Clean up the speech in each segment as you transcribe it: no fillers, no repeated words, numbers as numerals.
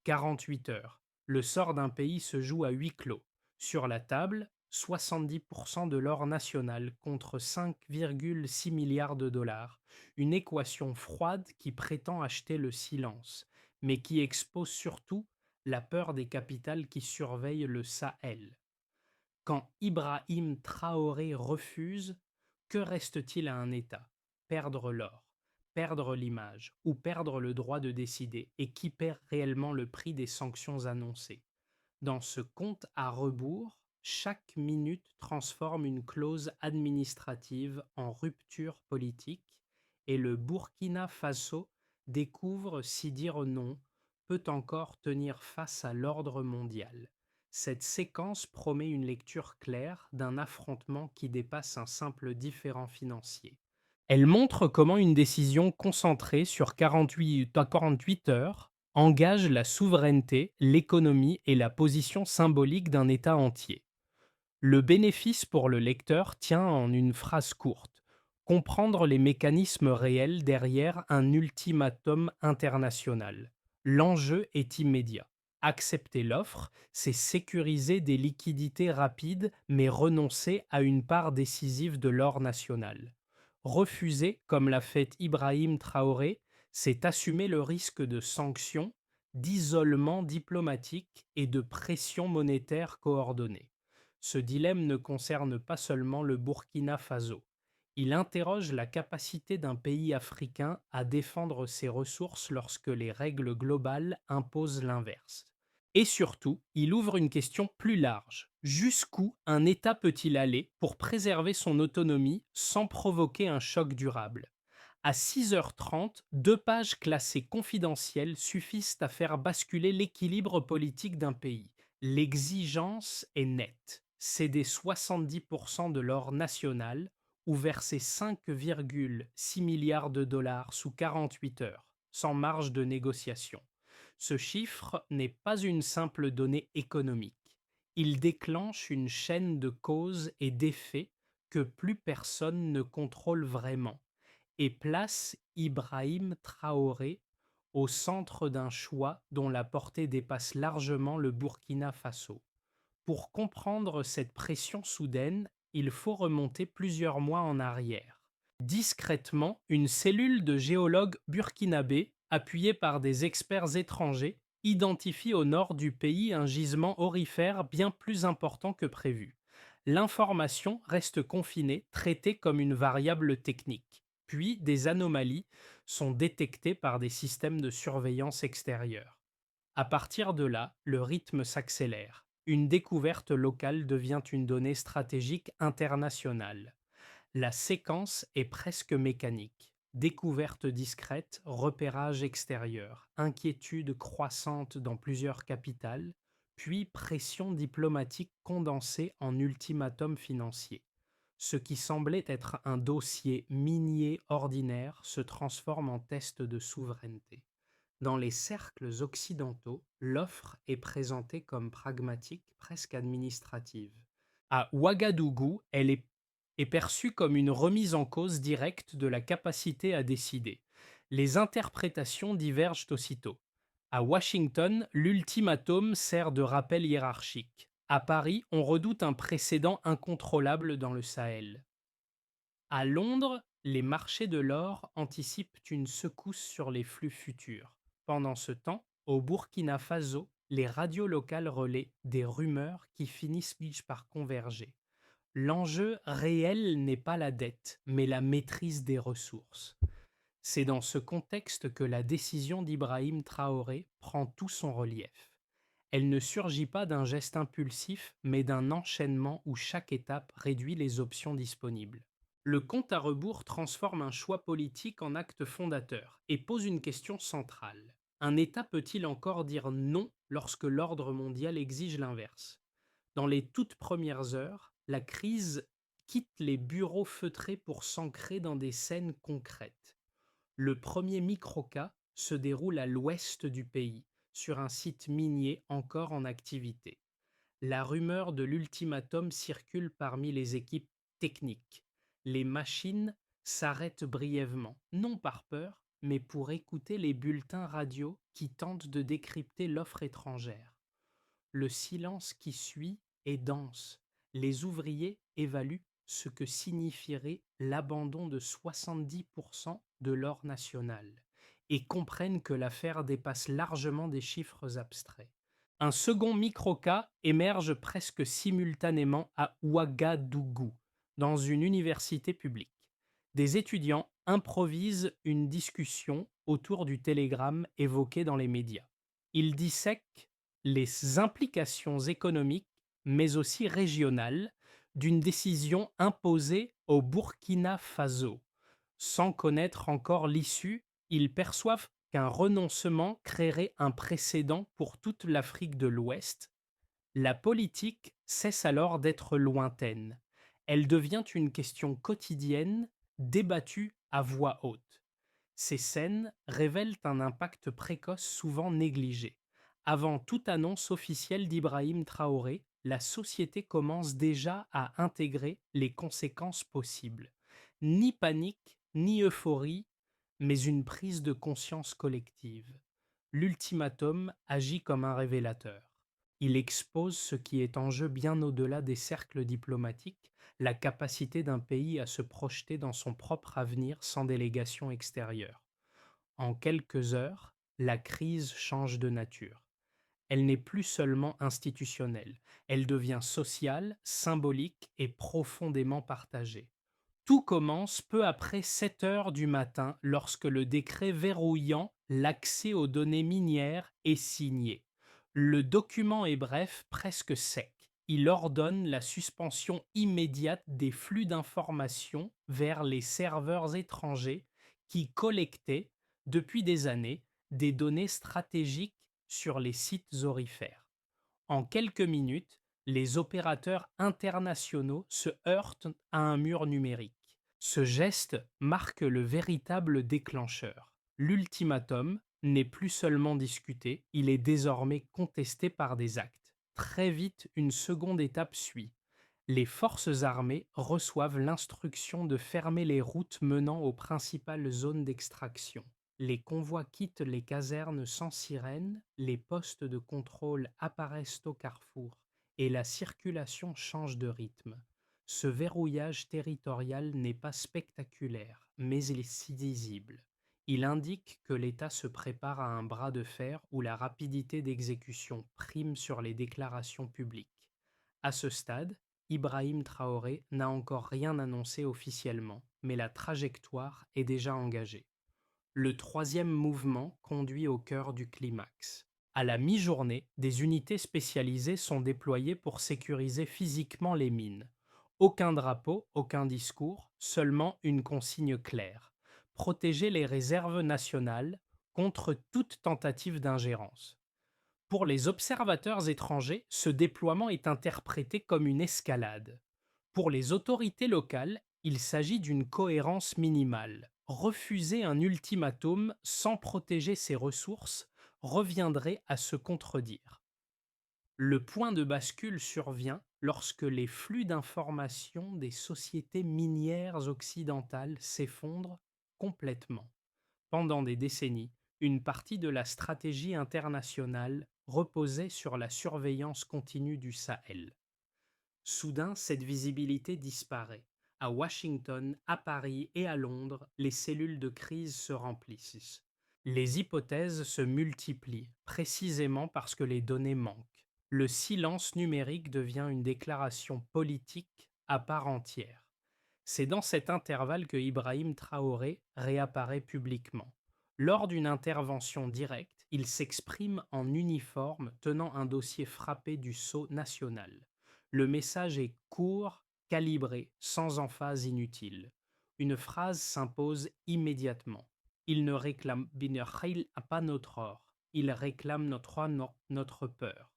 48 heures. Le sort d'un pays se joue à huis clos. Sur la table, 70% de l'or national contre 5,6 milliards de dollars. Une équation froide qui prétend acheter le silence, mais qui expose surtout la peur des capitales qui surveillent le Sahel. Quand Ibrahim Traoré refuse, que reste-t-il à un État? Perdre l'or, perdre l'image ou perdre le droit de décider, et qui perd réellement le prix des sanctions annoncées? Dans ce compte à rebours, chaque minute transforme une clause administrative en rupture politique, et le Burkina Faso découvre si dire non peut encore tenir face à l'ordre mondial. Cette séquence promet une lecture claire d'un affrontement qui dépasse un simple différend financier. Elle montre comment une décision concentrée sur 48 heures engage la souveraineté, l'économie et la position symbolique d'un État entier. Le bénéfice pour le lecteur tient en une phrase courte: comprendre les mécanismes réels derrière un ultimatum international. L'enjeu est immédiat. Accepter l'offre, c'est sécuriser des liquidités rapides mais renoncer à une part décisive de l'or national. Refuser, comme l'a fait Ibrahim Traoré, c'est assumer le risque de sanctions, d'isolement diplomatique et de pression monétaire coordonnée. Ce dilemme ne concerne pas seulement le Burkina Faso. Il interroge la capacité d'un pays africain à défendre ses ressources lorsque les règles globales imposent l'inverse. Et surtout, il ouvre une question plus large. Jusqu'où un État peut-il aller pour préserver son autonomie sans provoquer un choc durable? À 6h30, 2 pages classées confidentielles suffisent à faire basculer l'équilibre politique d'un pays. L'exigence est nette: céder 70% de l'or national ou verser 5,6 milliards de dollars sous 48 heures, sans marge de négociation. Ce chiffre n'est pas une simple donnée économique. Il déclenche une chaîne de causes et d'effets que plus personne ne contrôle vraiment, et place Ibrahim Traoré au centre d'un choix dont la portée dépasse largement le Burkina Faso. Pour comprendre cette pression soudaine, il faut remonter plusieurs mois en arrière. Discrètement, une cellule de géologues burkinabés, appuyée par des experts étrangers, identifie au nord du pays un gisement aurifère bien plus important que prévu. L'information reste confinée, traitée comme une variable technique. Puis des anomalies sont détectées par des systèmes de surveillance extérieure. À partir de là, le rythme s'accélère. Une découverte locale devient une donnée stratégique internationale. La séquence est presque mécanique. Découverte discrète, repérage extérieur, inquiétude croissante dans plusieurs capitales, puis pression diplomatique condensée en ultimatum financier. Ce qui semblait être un dossier minier ordinaire se transforme en test de souveraineté. Dans les cercles occidentaux, l'offre est présentée comme pragmatique, presque administrative. À Ouagadougou, est perçue comme une remise en cause directe de la capacité à décider. Les interprétations divergent aussitôt. À Washington, l'ultimatum sert de rappel hiérarchique. À Paris, on redoute un précédent incontrôlable dans le Sahel. À Londres, les marchés de l'or anticipent une secousse sur les flux futurs. Pendant ce temps, au Burkina Faso, les radios locales relaient des rumeurs qui finissent par converger. L'enjeu réel n'est pas la dette, mais la maîtrise des ressources. C'est dans ce contexte que la décision d'Ibrahim Traoré prend tout son relief. Elle ne surgit pas d'un geste impulsif, mais d'un enchaînement où chaque étape réduit les options disponibles. Le compte à rebours transforme un choix politique en acte fondateur et pose une question centrale. Un État peut-il encore dire non lorsque l'ordre mondial exige l'inverse? Dans les toutes premières heures, la crise quitte les bureaux feutrés pour s'ancrer dans des scènes concrètes. Le premier microcas se déroule à l'ouest du pays, sur un site minier encore en activité. La rumeur de l'ultimatum circule parmi les équipes techniques. Les machines s'arrêtent brièvement, non par peur, mais pour écouter les bulletins radio qui tentent de décrypter l'offre étrangère. Le silence qui suit est dense. Les ouvriers évaluent ce que signifierait l'abandon de 70% de l'or national et comprennent que l'affaire dépasse largement des chiffres abstraits. Un second microcas émerge presque simultanément à Ouagadougou, dans une université publique. Des étudiants improvisent une discussion autour du télégramme évoqué dans les médias. Ils dissèquent les implications économiques, mais aussi régionales, d'une décision imposée au Burkina Faso. Sans connaître encore l'issue, ils perçoivent qu'un renoncement créerait un précédent pour toute l'Afrique de l'Ouest. La politique cesse alors d'être lointaine. Elle devient une question quotidienne, débattue à voix haute. Ces scènes révèlent un impact précoce souvent négligé. Avant toute annonce officielle d'Ibrahim Traoré, la société commence déjà à intégrer les conséquences possibles. Ni panique, ni euphorie, mais une prise de conscience collective. L'ultimatum agit comme un révélateur. Il expose ce qui est en jeu bien au-delà des cercles diplomatiques, la capacité d'un pays à se projeter dans son propre avenir sans délégation extérieure. En quelques heures, la crise change de nature. Elle n'est plus seulement institutionnelle, elle devient sociale, symbolique et profondément partagée. Tout commence peu après 7 heures du matin lorsque le décret verrouillant l'accès aux données minières est signé. Le document est bref, presque sec. Il ordonne la suspension immédiate des flux d'informations vers les serveurs étrangers qui collectaient, depuis des années, des données stratégiques sur les sites aurifères. En quelques minutes, les opérateurs internationaux se heurtent à un mur numérique. Ce geste marque le véritable déclencheur. L'ultimatum n'est plus seulement discuté, il est désormais contesté par des actes. Très vite, une seconde étape suit. Les forces armées reçoivent l'instruction de fermer les routes menant aux principales zones d'extraction. Les convois quittent les casernes sans sirène, les postes de contrôle apparaissent au carrefour et la circulation change de rythme. Ce verrouillage territorial n'est pas spectaculaire, mais il est si visible. Il indique que l'État se prépare à un bras de fer où la rapidité d'exécution prime sur les déclarations publiques. À ce stade, Ibrahim Traoré n'a encore rien annoncé officiellement, mais la trajectoire est déjà engagée. Le troisième mouvement conduit au cœur du climax. À la mi-journée, des unités spécialisées sont déployées pour sécuriser physiquement les mines. Aucun drapeau, aucun discours, seulement une consigne claire. Protéger les réserves nationales contre toute tentative d'ingérence. Pour les observateurs étrangers, ce déploiement est interprété comme une escalade. Pour les autorités locales, il s'agit d'une cohérence minimale. Refuser un ultimatum sans protéger ses ressources reviendrait à se contredire. Le point de bascule survient lorsque les flux d'informations des sociétés minières occidentales s'effondrent complètement. Pendant des décennies, une partie de la stratégie internationale reposait sur la surveillance continue du Sahel. Soudain, cette visibilité disparaît. À Washington, à Paris et à Londres, les cellules de crise se remplissent. Les hypothèses se multiplient, précisément parce que les données manquent. Le silence numérique devient une déclaration politique à part entière. C'est dans cet intervalle que Ibrahim Traoré réapparaît publiquement. Lors d'une intervention directe, il s'exprime en uniforme tenant un dossier frappé du sceau national. Le message est court, calibré, sans emphase inutile. Une phrase s'impose immédiatement. Il ne réclame pas notre or, il réclame notre or, notre peur.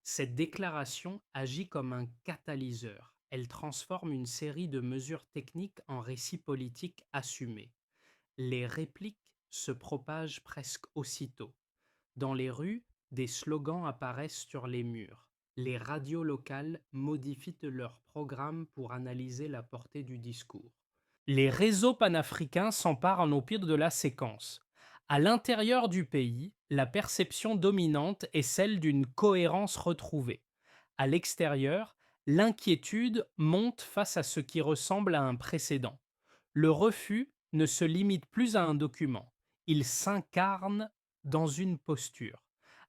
Cette déclaration agit comme un catalyseur. Elle transforme une série de mesures techniques en récits politiques assumés. Les répliques se propagent presque aussitôt. Dans les rues, des slogans apparaissent sur les murs. Les radios locales modifient leur programme pour analyser la portée du discours. Les réseaux panafricains s'emparent au pire de la séquence. À l'intérieur du pays, la perception dominante est celle d'une cohérence retrouvée. À l'extérieur, l'inquiétude monte face à ce qui ressemble à un précédent. Le refus ne se limite plus à un document, il s'incarne dans une posture.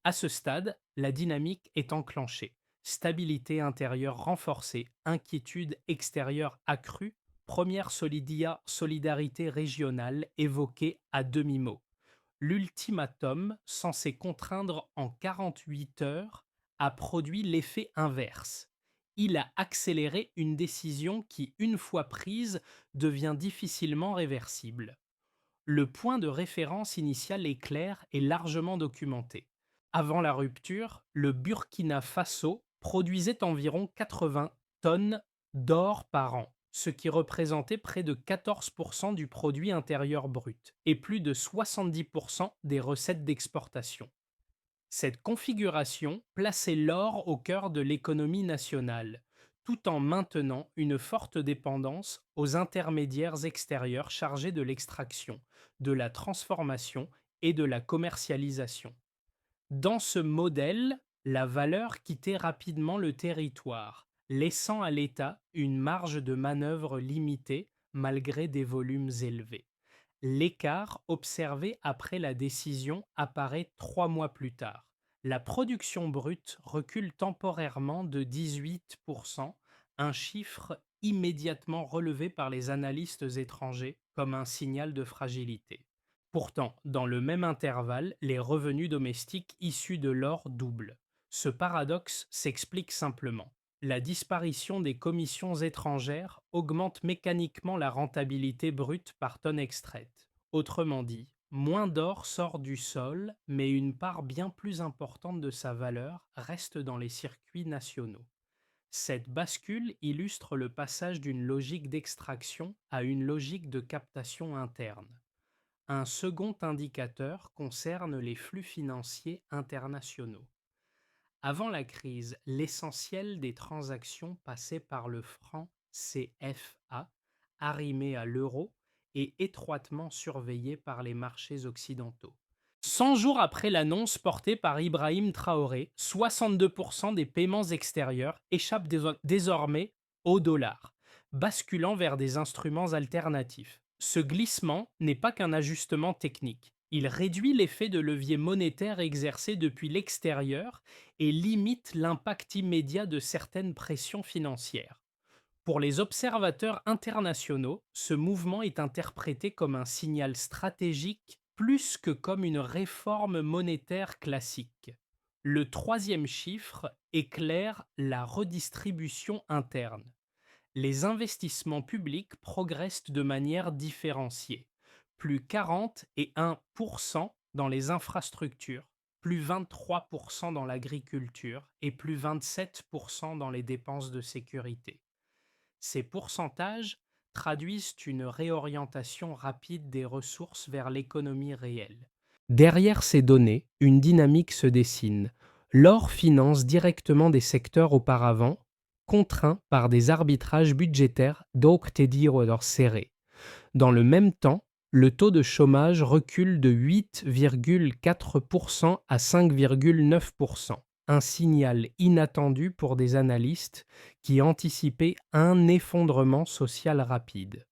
À ce stade, la dynamique est enclenchée. Stabilité intérieure renforcée, inquiétude extérieure accrue, première solidarité régionale évoquée à demi-mot. L'ultimatum, censé contraindre en 48 heures, a produit l'effet inverse. Il a accéléré une décision qui, une fois prise, devient difficilement réversible. Le point de référence initial est clair et largement documenté. Avant la rupture, le Burkina Faso produisait environ 80 tonnes d'or par an, ce qui représentait près de 14% du produit intérieur brut et plus de 70% des recettes d'exportation. Cette configuration plaçait l'or au cœur de l'économie nationale, tout en maintenant une forte dépendance aux intermédiaires extérieurs chargés de l'extraction, de la transformation et de la commercialisation. Dans ce modèle, la valeur quittait rapidement le territoire, laissant à l'État une marge de manœuvre limitée malgré des volumes élevés. L'écart observé après la décision apparaît 3 mois plus tard. La production brute recule temporairement de 18%, un chiffre immédiatement relevé par les analystes étrangers comme un signal de fragilité. Pourtant, dans le même intervalle, les revenus domestiques issus de l'or doublent. Ce paradoxe s'explique simplement. La disparition des commissions étrangères augmente mécaniquement la rentabilité brute par tonne extraite. Autrement dit, moins d'or sort du sol, mais une part bien plus importante de sa valeur reste dans les circuits nationaux. Cette bascule illustre le passage d'une logique d'extraction à une logique de captation interne. Un second indicateur concerne les flux financiers internationaux. Avant la crise, l'essentiel des transactions passait par le franc CFA, arrimé à l'euro et étroitement surveillé par les marchés occidentaux. 100 jours après l'annonce portée par Ibrahim Traoré, 62% des paiements extérieurs échappent désormais au dollar, basculant vers des instruments alternatifs. Ce glissement n'est pas qu'un ajustement technique. Il réduit l'effet de levier monétaire exercé depuis l'extérieur et limite l'impact immédiat de certaines pressions financières. Pour les observateurs internationaux, ce mouvement est interprété comme un signal stratégique plus que comme une réforme monétaire classique. Le troisième chiffre éclaire la redistribution interne. Les investissements publics progressent de manière différenciée, plus 41% dans les infrastructures, plus 23% dans l'agriculture et plus 27% dans les dépenses de sécurité. Ces pourcentages traduisent une réorientation rapide des ressources vers l'économie réelle. Derrière ces données, une dynamique se dessine. L'or finance directement des secteurs auparavant contraints par des arbitrages budgétaires d'octediro serrés. Dans le même temps, le taux de chômage recule de 8,4% à 5,9%, un signal inattendu pour des analystes qui anticipaient un effondrement social rapide.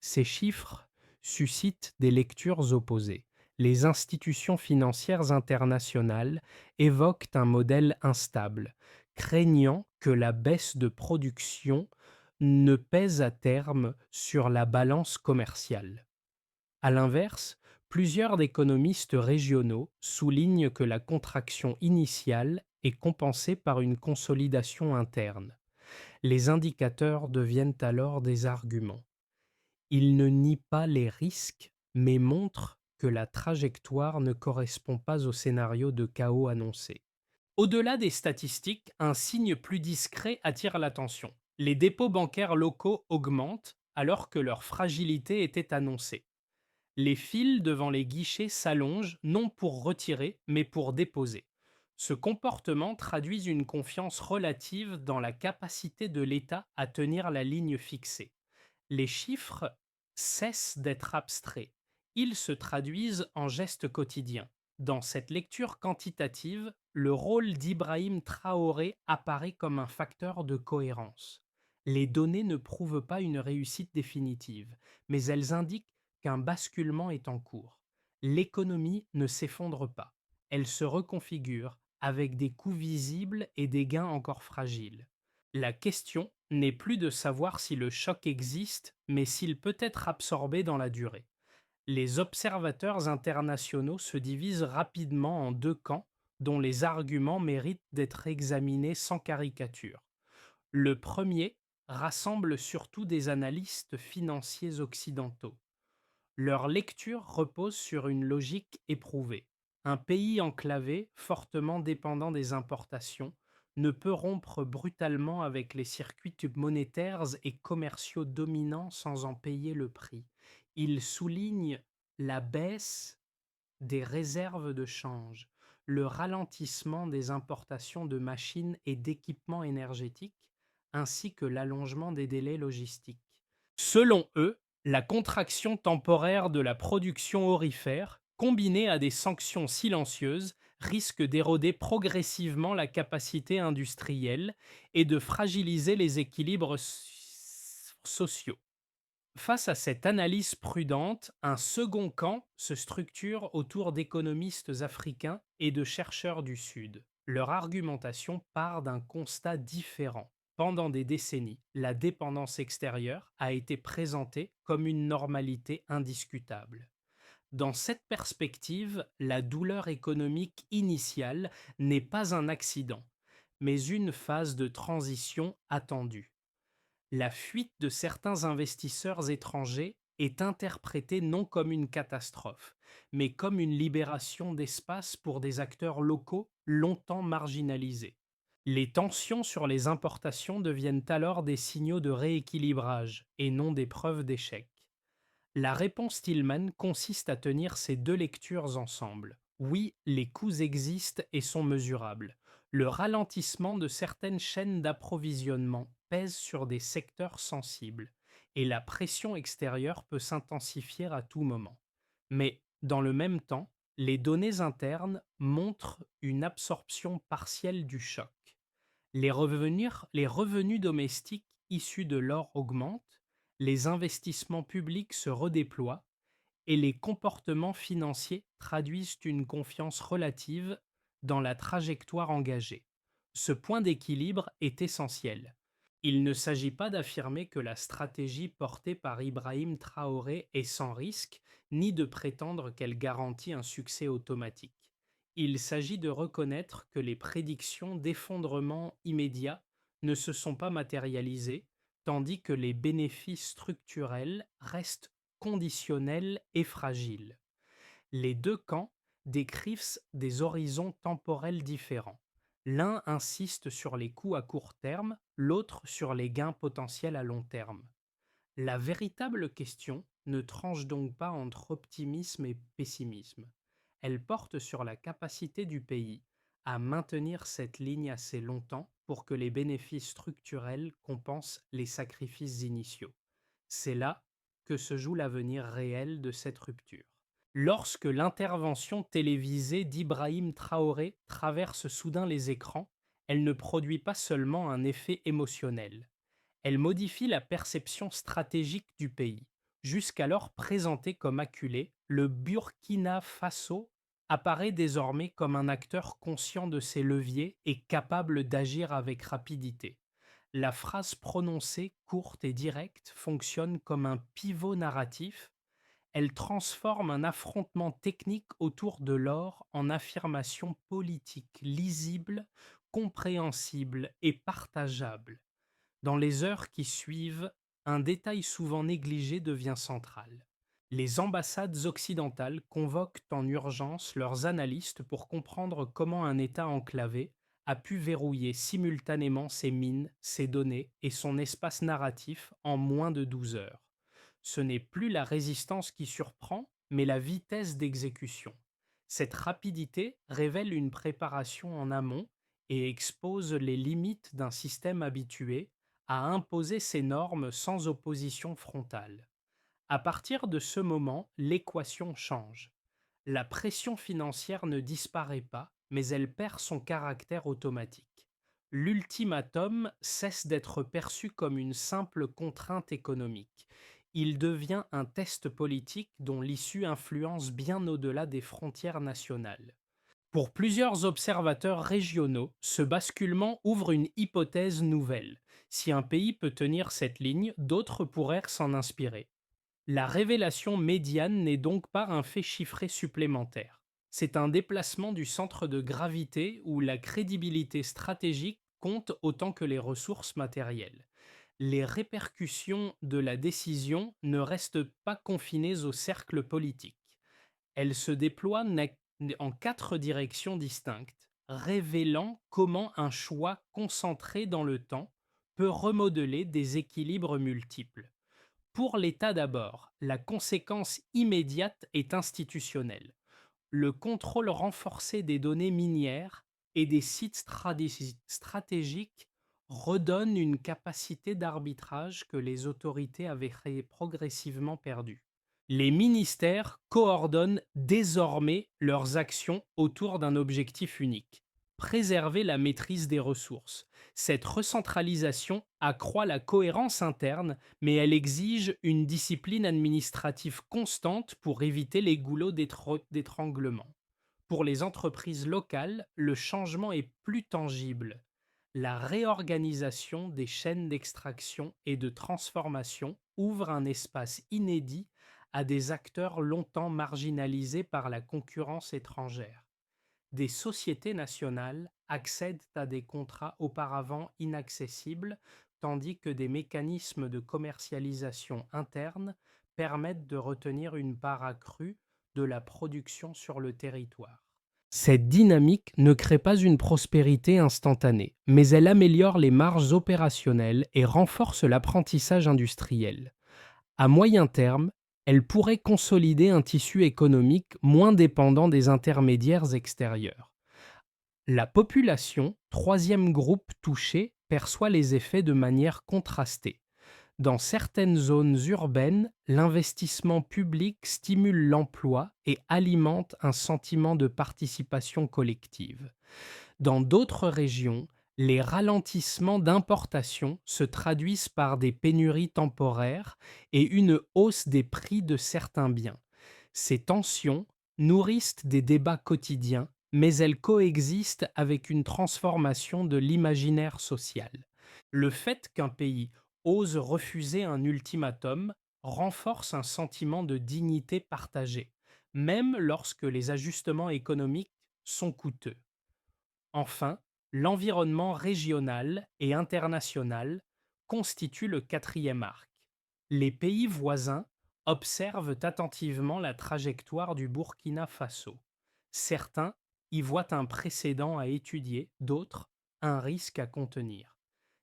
Ces chiffres suscitent des lectures opposées. Les institutions financières internationales évoquent un modèle instable, craignant que la baisse de production ne pèse à terme sur la balance commerciale. À l'inverse, plusieurs économistes régionaux soulignent que la contraction initiale est compensée par une consolidation interne. Les indicateurs deviennent alors des arguments. Ils ne nient pas les risques, mais montrent que la trajectoire ne correspond pas au scénario de chaos annoncé. Au-delà des statistiques, un signe plus discret attire l'attention. Les dépôts bancaires locaux augmentent alors que leur fragilité était annoncée. Les files devant les guichets s'allongent non pour retirer, mais pour déposer. Ce comportement traduit une confiance relative dans la capacité de l'État à tenir la ligne fixée. Les chiffres cessent d'être abstraits. Ils se traduisent en gestes quotidiens. Dans cette lecture quantitative, le rôle d'Ibrahim Traoré apparaît comme un facteur de cohérence. Les données ne prouvent pas une réussite définitive, mais elles indiquent qu'un basculement est en cours. L'économie ne s'effondre pas, elle se reconfigure avec des coûts visibles et des gains encore fragiles. La question n'est plus de savoir si le choc existe, mais s'il peut être absorbé dans la durée. Les observateurs internationaux se divisent rapidement en deux camps dont les arguments méritent d'être examinés sans caricature. Le premier rassemble surtout des analystes financiers occidentaux. Leur lecture repose sur une logique éprouvée. Un pays enclavé, fortement dépendant des importations, ne peut rompre brutalement avec les circuits monétaires et commerciaux dominants sans en payer le prix. Il souligne la baisse des réserves de change, le ralentissement des importations de machines et d'équipements énergétiques, ainsi que l'allongement des délais logistiques. Selon eux, la contraction temporaire de la production aurifère, combinée à des sanctions silencieuses, risque d'éroder progressivement la capacité industrielle et de fragiliser les équilibres sociaux. Face à cette analyse prudente, un second camp se structure autour d'économistes africains et de chercheurs du Sud. Leur argumentation part d'un constat différent. Pendant des décennies, la dépendance extérieure a été présentée comme une normalité indiscutable. Dans cette perspective, la douleur économique initiale n'est pas un accident, mais une phase de transition attendue. La fuite de certains investisseurs étrangers est interprétée non comme une catastrophe, mais comme une libération d'espace pour des acteurs locaux longtemps marginalisés. Les tensions sur les importations deviennent alors des signaux de rééquilibrage et non des preuves d'échec. La réponse Tillman consiste à tenir ces deux lectures ensemble. Oui, les coûts existent et sont mesurables. Le ralentissement de certaines chaînes d'approvisionnement pèse sur des secteurs sensibles, et la pression extérieure peut s'intensifier à tout moment. Mais, dans le même temps, les données internes montrent une absorption partielle du choc. Les revenus domestiques issus de l'or augmentent, les investissements publics se redéploient et les comportements financiers traduisent une confiance relative dans la trajectoire engagée. Ce point d'équilibre est essentiel. Il ne s'agit pas d'affirmer que la stratégie portée par Ibrahim Traoré est sans risque, ni de prétendre qu'elle garantit un succès automatique. Il s'agit de reconnaître que les prédictions d'effondrement immédiat ne se sont pas matérialisées, tandis que les bénéfices structurels restent conditionnels et fragiles. Les deux camps décrivent des horizons temporels différents. L'un insiste sur les coûts à court terme, l'autre sur les gains potentiels à long terme. La véritable question ne tranche donc pas entre optimisme et pessimisme. Elle porte sur la capacité du pays à maintenir cette ligne assez longtemps pour que les bénéfices structurels compensent les sacrifices initiaux. C'est là que se joue l'avenir réel de cette rupture. Lorsque l'intervention télévisée d'Ibrahim Traoré traverse soudain les écrans, elle ne produit pas seulement un effet émotionnel. Elle modifie la perception stratégique du pays. Jusqu'alors présenté comme acculé, le Burkina Faso apparaît désormais comme un acteur conscient de ses leviers et capable d'agir avec rapidité. La phrase prononcée, courte et directe, fonctionne comme un pivot narratif. Elle transforme un affrontement technique autour de l'or en affirmation politique lisible, compréhensible et partageable. Dans les heures qui suivent, un détail souvent négligé devient central. Les ambassades occidentales convoquent en urgence leurs analystes pour comprendre comment un État enclavé a pu verrouiller simultanément ses mines, ses données et son espace narratif en moins de 12 heures. Ce n'est plus la résistance qui surprend, mais la vitesse d'exécution. Cette rapidité révèle une préparation en amont et expose les limites d'un système habitué à imposer ses normes sans opposition frontale. À partir de ce moment, l'équation change. La pression financière ne disparaît pas, mais elle perd son caractère automatique. L'ultimatum cesse d'être perçu comme une simple contrainte économique. Il devient un test politique dont l'issue influence bien au-delà des frontières nationales. Pour plusieurs observateurs régionaux, ce basculement ouvre une hypothèse nouvelle. Si un pays peut tenir cette ligne, d'autres pourraient s'en inspirer. La révélation médiane n'est donc pas un fait chiffré supplémentaire. C'est un déplacement du centre de gravité où la crédibilité stratégique compte autant que les ressources matérielles. Les répercussions de la décision ne restent pas confinées au cercle politique. Elles se déploient en quatre directions distinctes, révélant comment un choix concentré dans le temps peut remodeler des équilibres multiples. Pour l'État d'abord, la conséquence immédiate est institutionnelle. Le contrôle renforcé des données minières et des sites stratégiques redonne une capacité d'arbitrage que les autorités avaient progressivement perdue. Les ministères coordonnent désormais leurs actions autour d'un objectif unique: préserver la maîtrise des ressources. Cette recentralisation accroît la cohérence interne, mais elle exige une discipline administrative constante pour éviter les goulots d'étranglement. Pour les entreprises locales, le changement est plus tangible. La réorganisation des chaînes d'extraction et de transformation ouvre un espace inédit à des acteurs longtemps marginalisés par la concurrence étrangère. Des sociétés nationales accèdent à des contrats auparavant inaccessibles, tandis que des mécanismes de commercialisation interne permettent de retenir une part accrue de la production sur le territoire. Cette dynamique ne crée pas une prospérité instantanée, mais elle améliore les marges opérationnelles et renforce l'apprentissage industriel. À moyen terme, elle pourrait consolider un tissu économique moins dépendant des intermédiaires extérieurs. La population, troisième groupe touché, perçoit les effets de manière contrastée. Dans certaines zones urbaines, l'investissement public stimule l'emploi et alimente un sentiment de participation collective. Dans d'autres régions, les ralentissements d'importation se traduisent par des pénuries temporaires et une hausse des prix de certains biens. Ces tensions nourrissent des débats quotidiens, mais elles coexistent avec une transformation de l'imaginaire social. Le fait qu'un pays ose refuser un ultimatum renforce un sentiment de dignité partagée, même lorsque les ajustements économiques sont coûteux. Enfin, l'environnement régional et international constitue le quatrième arc. Les pays voisins observent attentivement la trajectoire du Burkina Faso. Certains y voient un précédent à étudier, d'autres un risque à contenir.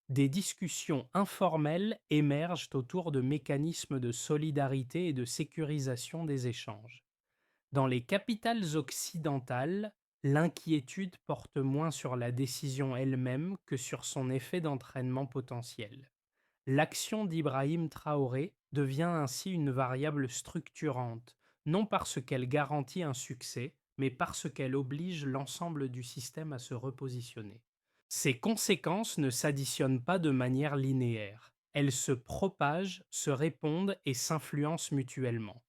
Des discussions informelles émergent autour de mécanismes de solidarité et de sécurisation des échanges. Dans les capitales occidentales, l'inquiétude porte moins sur la décision elle-même que sur son effet d'entraînement potentiel. L'action d'Ibrahim Traoré devient ainsi une variable structurante, non parce qu'elle garantit un succès, mais parce qu'elle oblige l'ensemble du système à se repositionner. Ces conséquences ne s'additionnent pas de manière linéaire. Elles se propagent, se répondent et s'influencent mutuellement.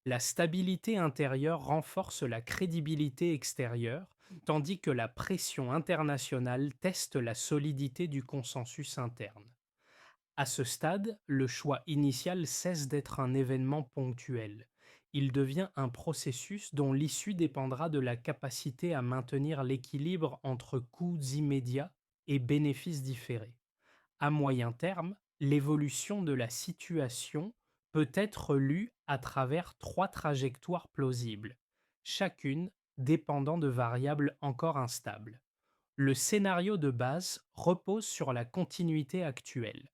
La stabilité intérieure renforce la crédibilité extérieure, tandis que la pression internationale teste la solidité du consensus interne. À ce stade, le choix initial cesse d'être un événement ponctuel. Il devient un processus dont l'issue dépendra de la capacité à maintenir l'équilibre entre coûts immédiats et bénéfices différés. À moyen terme, l'évolution de la situation peut être lue à travers trois trajectoires plausibles, chacune dépendant de variables encore instables. Le scénario de base repose sur la continuité actuelle.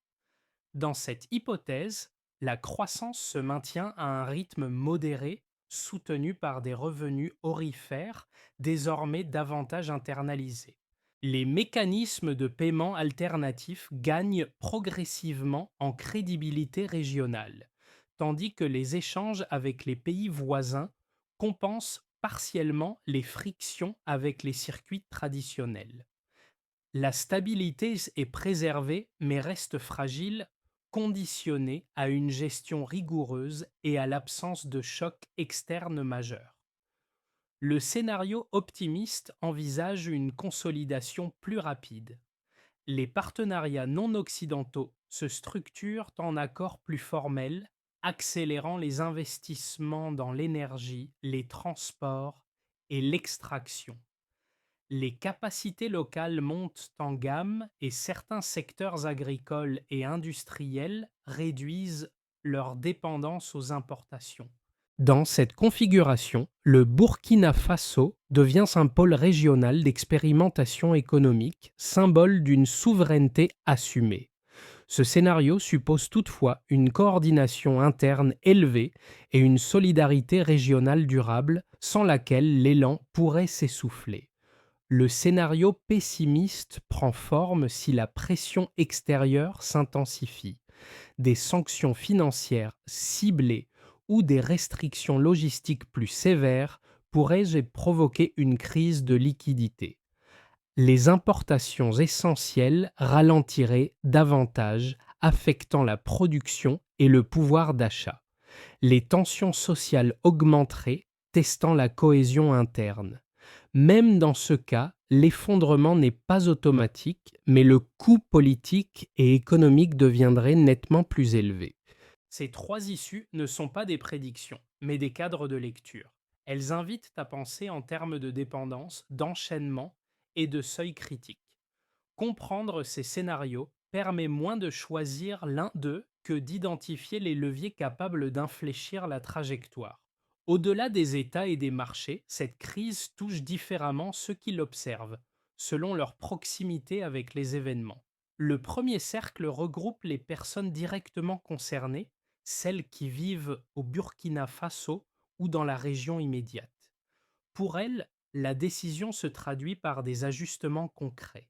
Dans cette hypothèse, la croissance se maintient à un rythme modéré, soutenu par des revenus aurifères désormais davantage internalisés. Les mécanismes de paiement alternatifs gagnent progressivement en crédibilité régionale. tandis que les échanges avec les pays voisins compensent partiellement les frictions avec les circuits traditionnels. La stabilité est préservée mais reste fragile, conditionnée à une gestion rigoureuse et à l'absence de chocs externes majeurs. Le scénario optimiste envisage une consolidation plus rapide. Les partenariats non occidentaux se structurent en accords plus formels, accélérant les investissements dans l'énergie, les transports et l'extraction. Les capacités locales montent en gamme et certains secteurs agricoles et industriels réduisent leur dépendance aux importations. Dans cette configuration, le Burkina Faso devient un pôle régional d'expérimentation économique, symbole d'une souveraineté assumée. Ce scénario suppose toutefois une coordination interne élevée et une solidarité régionale durable, sans laquelle l'élan pourrait s'essouffler. Le scénario pessimiste prend forme si la pression extérieure s'intensifie. Des sanctions financières ciblées ou des restrictions logistiques plus sévères pourraient provoquer une crise de liquidité. Les importations essentielles ralentiraient davantage, affectant la production et le pouvoir d'achat. Les tensions sociales augmenteraient, testant la cohésion interne. Même dans ce cas, l'effondrement n'est pas automatique, mais le coût politique et économique deviendrait nettement plus élevé. Ces trois issues ne sont pas des prédictions, mais des cadres de lecture. Elles invitent à penser en termes de dépendance, d'enchaînement et de seuil critique. Comprendre ces scénarios permet moins de choisir l'un d'eux que d'identifier les leviers capables d'infléchir la trajectoire. Au-delà des États et des marchés, cette crise touche différemment ceux qui l'observent, selon leur proximité avec les événements. Le premier cercle regroupe les personnes directement concernées, celles qui vivent au Burkina Faso ou dans la région immédiate. Pour elles, la décision se traduit par des ajustements concrets.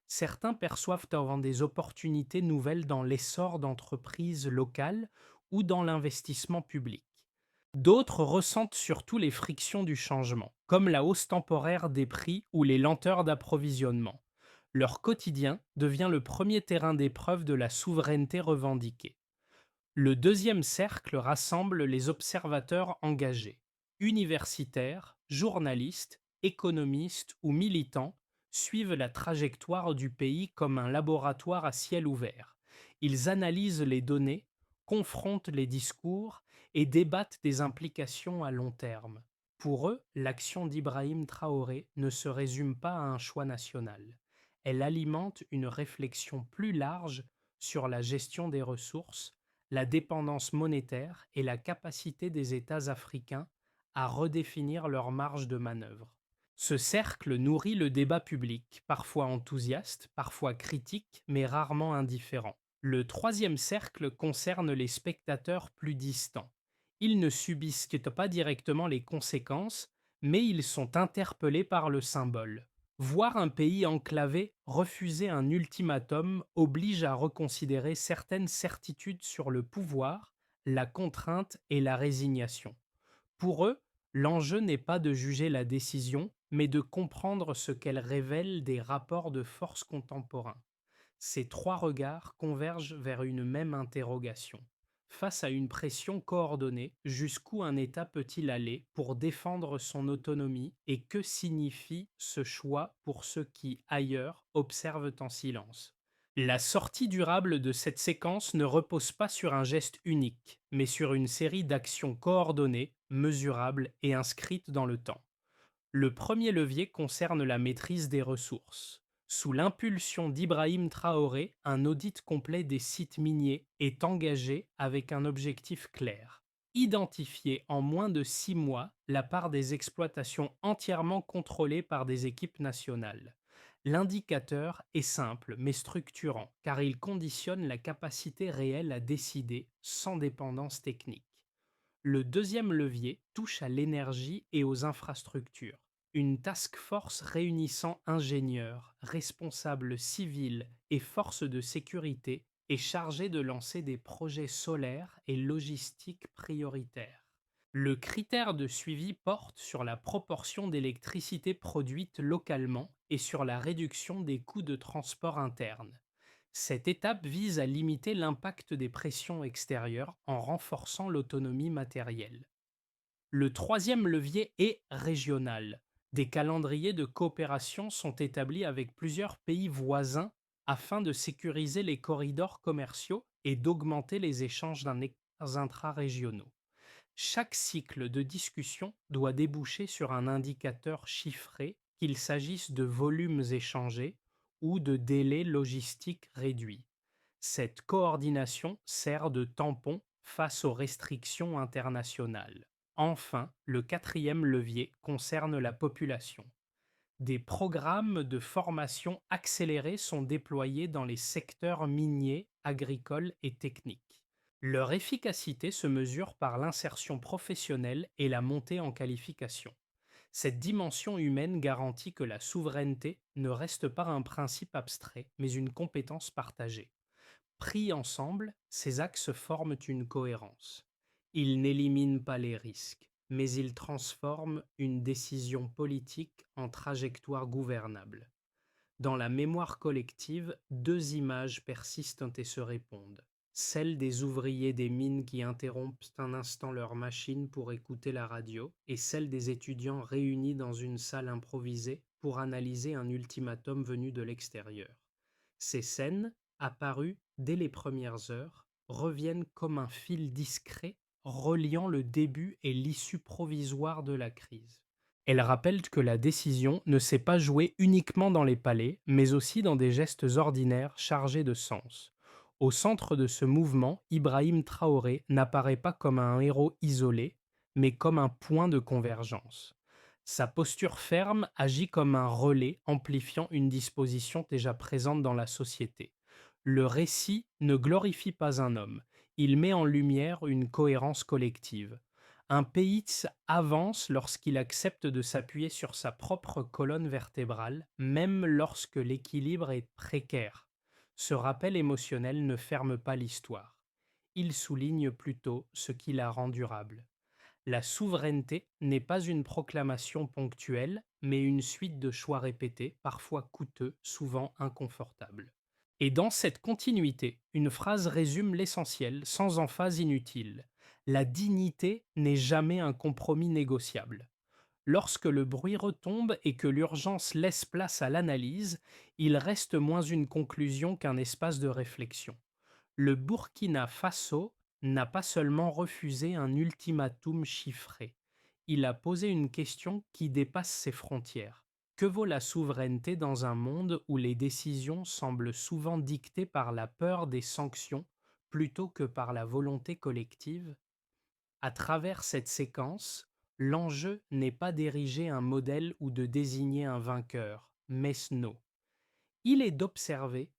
Certains perçoivent avant des opportunités nouvelles dans l'essor d'entreprises locales ou dans l'investissement public. D'autres ressentent surtout les frictions du changement, comme la hausse temporaire des prix ou les lenteurs d'approvisionnement. Leur quotidien devient le premier terrain d'épreuve de la souveraineté revendiquée. Le deuxième cercle rassemble les observateurs engagés. Universitaires, journalistes, économistes ou militants suivent la trajectoire du pays comme un laboratoire à ciel ouvert. Ils analysent les données, confrontent les discours et débattent des implications à long terme. Pour eux, l'action d'Ibrahim Traoré ne se résume pas à un choix national. Elle alimente une réflexion plus large sur la gestion des ressources, la dépendance monétaire et la capacité des États africains à redéfinir leurs marges de manœuvre. Ce cercle nourrit le débat public, parfois enthousiaste, parfois critique, mais rarement indifférent. Le troisième cercle concerne les spectateurs plus distants. Ils ne subissent pas directement les conséquences, mais ils sont interpellés par le symbole. Voir un pays enclavé refuser un ultimatum oblige à reconsidérer certaines certitudes sur le pouvoir, la contrainte et la résignation. Pour eux, l'enjeu n'est pas de juger la décision, mais de comprendre ce qu'elle révèle des rapports de force contemporains. Ces trois regards convergent vers une même interrogation. Face à une pression coordonnée, jusqu'où un État peut-il aller pour défendre son autonomie et que signifie ce choix pour ceux qui, ailleurs, observent en silence? La sortie durable de cette séquence ne repose pas sur un geste unique, mais sur une série d'actions coordonnées, mesurables et inscrites dans le temps. Le premier levier concerne la maîtrise des ressources. Sous l'impulsion d'Ibrahim Traoré, un audit complet des sites miniers est engagé avec un objectif clair. Identifier en moins de 6 mois la part des exploitations entièrement contrôlées par des équipes nationales. L'indicateur est simple mais structurant car il conditionne la capacité réelle à décider sans dépendance technique. Le deuxième levier touche à l'énergie et aux infrastructures. Une task force réunissant ingénieurs, responsables civils et forces de sécurité est chargé de lancer des projets solaires et logistiques prioritaires. Le critère de suivi porte sur la proportion d'électricité produite localement et sur la réduction des coûts de transport interne. Cette étape vise à limiter l'impact des pressions extérieures en renforçant l'autonomie matérielle. Le troisième levier est régional. Des calendriers de coopération sont établis avec plusieurs pays voisins afin de sécuriser les corridors commerciaux et d'augmenter les échanges intra-régionaux. Chaque cycle de discussion doit déboucher sur un indicateur chiffré, qu'il s'agisse de volumes échangés ou de délais logistiques réduits. Cette coordination sert de tampon face aux restrictions internationales. Enfin, le quatrième levier concerne la population. Des programmes de formation accélérés sont déployés dans les secteurs miniers, agricoles et techniques. Leur efficacité se mesure par l'insertion professionnelle et la montée en qualification. Cette dimension humaine garantit que la souveraineté ne reste pas un principe abstrait, mais une compétence partagée. Pris ensemble, ces axes forment une cohérence. Ils n'éliminent pas les risques, mais ils transforment une décision politique en trajectoire gouvernable. Dans la mémoire collective, deux images persistent et se répondent. Celle des ouvriers des mines qui interrompent un instant leur machine pour écouter la radio, et celle des étudiants réunis dans une salle improvisée pour analyser un ultimatum venu de l'extérieur. Ces scènes, apparues dès les premières heures, reviennent comme un fil discret reliant le début et l'issue provisoire de la crise. Elle rappelle que la décision ne s'est pas jouée uniquement dans les palais, mais aussi dans des gestes ordinaires chargés de sens. Au centre de ce mouvement, Ibrahim Traoré n'apparaît pas comme un héros isolé, mais comme un point de convergence. Sa posture ferme agit comme un relais amplifiant une disposition déjà présente dans la société. Le récit ne glorifie pas un homme, il met en lumière une cohérence collective. Un pays avance lorsqu'il accepte de s'appuyer sur sa propre colonne vertébrale, même lorsque l'équilibre est précaire. Ce rappel émotionnel ne ferme pas l'histoire. Il souligne plutôt ce qui la rend durable. La souveraineté n'est pas une proclamation ponctuelle, mais une suite de choix répétés, parfois coûteux, souvent inconfortables. Et dans cette continuité, une phrase résume l'essentiel, sans emphase inutile. La dignité n'est jamais un compromis négociable. Lorsque le bruit retombe et que l'urgence laisse place à l'analyse, il reste moins une conclusion qu'un espace de réflexion. Le Burkina Faso n'a pas seulement refusé un ultimatum chiffré, il a posé une question qui dépasse ses frontières. Que vaut la souveraineté dans un monde où les décisions semblent souvent dictées par la peur des sanctions plutôt que par la volonté collective? À travers cette séquence, l'enjeu n'est pas d'ériger un modèle ou de désigner un vainqueur, mais il est d'observer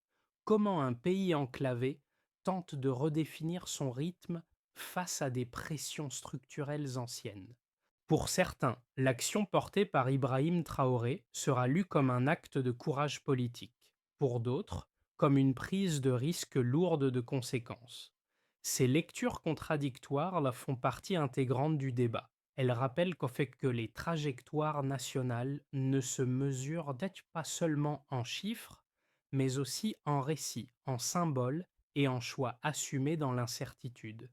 comment un pays enclavé tente de redéfinir son rythme face à des pressions structurelles anciennes. Pour certains, l'action portée par Ibrahim Traoré sera lue comme un acte de courage politique, pour d'autres, comme une prise de risque lourde de conséquences. Ces lectures contradictoires la font partie intégrante du débat. Elles rappellent qu'au fait que les trajectoires nationales ne se mesurent peut-être pas seulement en chiffres, mais aussi en récits, en symboles et en choix assumés dans l'incertitude.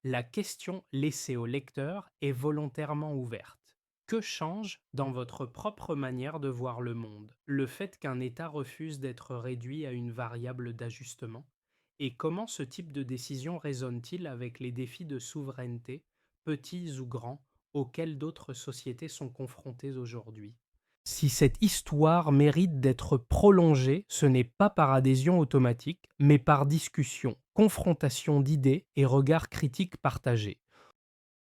La question laissée au lecteur est volontairement ouverte. Que change dans votre propre manière de voir le monde le fait qu'un État refuse d'être réduit à une variable d'ajustement? Et comment ce type de décision résonne-t-il avec les défis de souveraineté, petits ou grands, auxquels d'autres sociétés sont confrontées aujourd'hui? Si cette histoire mérite d'être prolongée, ce n'est pas par adhésion automatique, mais par discussion, confrontation d'idées et regard critique partagé.